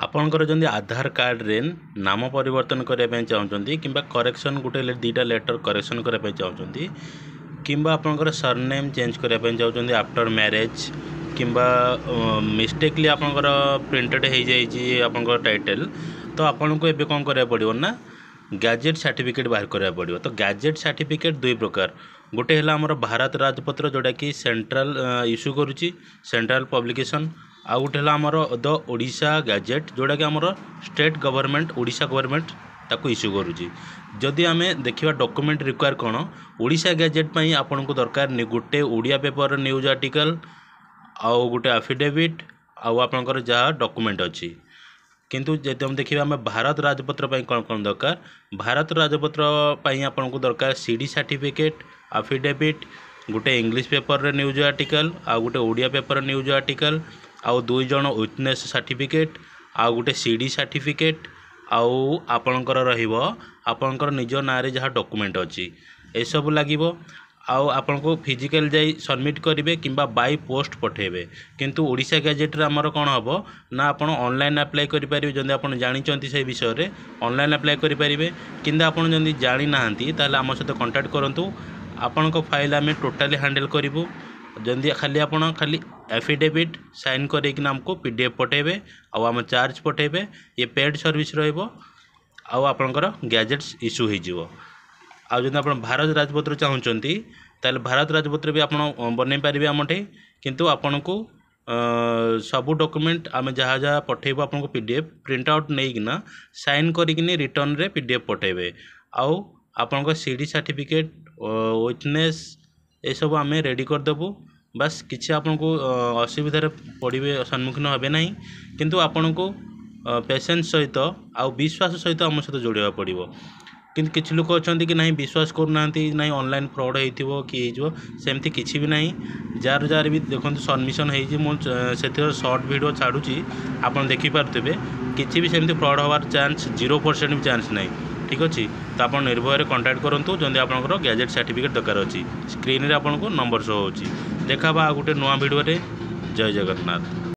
आपणकर जदि आधार कार्ड रे नाम परिवर्तन करने चाहते कि करेक्शन गोटे दीटा लेटर करेक्शन करने चाहते कि आपणकर सरनेम चेंज करने चाहते आफ्टर मैरेज कि मिस्टेकली आपणकर प्रिंटेड हो जाए टाइटल तो आपन को एबे कौन करा पड़ो ना गैजेट सर्टिफिकेट बाहर करा पड़ो। तो गैजेट सर्टिफिकेट दुई प्रकार गोटे है आमर भारत राजपत्र जोटा कि सेंट्रल इश्यू करुच्ची सेंट्रल पब्लिकेशन आउ गोटे आमर द ओडिशा गैजेट जोटा कि आमर स्टेट गवर्नमेंट ओडिशा गवर्नमेंट ताको इश्यू करुच्ची। जदि आम देखा डॉक्यूमेंट रिक्वायर कौन ओडिशा गैजेट पाई आपन को दरकार गोटे ओडिया पेपर न्यूज आर्टिकल आउ गोटे एफिडेविट आउ आपनकर जहाँ डॉक्यूमेंट अच्छी किंतु जब हम देखिए आम भारत राजपत्र कौन कौन दरकार भारत राजपत्र आपन को दरकार सीडी सर्टिफिकेट एफिडेविट गोटे इंग्लिश पेपर रे न्यूज आर्टिकल आउ गोटे ओडिया पेपर न्यूज आर्टिकल आउ दुई जन विटनेस सर्टिफिकेट आउ गोटे सीडी सर्टिफिकेट आउ आपणकर रहिबो आपणकर निज ना रे जहाँ डॉक्यूमेंट अच्छी ए सब लागिबो आउ आपन को फिजिकल जाई सबमिट करेंगे कि बाय पोस्ट पठेबे। किंतु ओडिशा गैजेट रे हमर कौन हम ना आपन ऑनलाइन अप्लाई करेंगे जदि आप जानते से विषय में ऑनलाइन अप्लाई करेंगे कि आपन जदि जानी ना ताले आम सहित कांटेक्ट करूँ आपण को फाइल आम टोटाली हैंडल करूँ। जदि खाली आपन खाली एफिडेविट साइन करके आमको पीडीएफ पठेबे आउ आम चार्ज पठेबे ये पेड सर्विस रहिबो आउ आपनकर गैजेट्स इश्यू हो। आज जब आप भारत राजपत्र चाहते ताल भारत राजपत्र भी आप बनई पारे आमठे किंतु आपन को सबू डॉक्यूमेंट आम जहाँ जहाँ पठेबो आपन को पीडीएफ प्रिंट आउट नहीं साइन करिकिनी रिटर्न रे पीडीएफ पठेबे आउ आपन को सीडी सर्टिफिकेट विटनेस ये सब आम रेडी करदेबू। बस किसी आपन को असुविधार पड़े सम्मुखीन हे ना किंतु आपन को पेशेंस सहित आउ विश्वास सहित आम सहित जोड़ा पड़ो। किंतु किसी लोग अच्छा कि नहीं विश्वास करना ना ऑनलाइन फ्रॉड हो कि सेमती किसी भी नहीं जार जार भी देखो सबमिशन हो शॉर्ट वीडियो छाड़ुची आप देखिपे किसी भी सेमती फ्रॉड हबार चांस 0% भी चांस नहीं। ठीक अच्छे तो आप निर्भय कांटेक्ट करूँ जदि आपंकर गैजेट सर्टिफिकेट दरकार अच्छी स्क्रीन रे आपको नंबर शो होची देखा गोटे नुआ वीडियो रे। जय जगन्नाथ।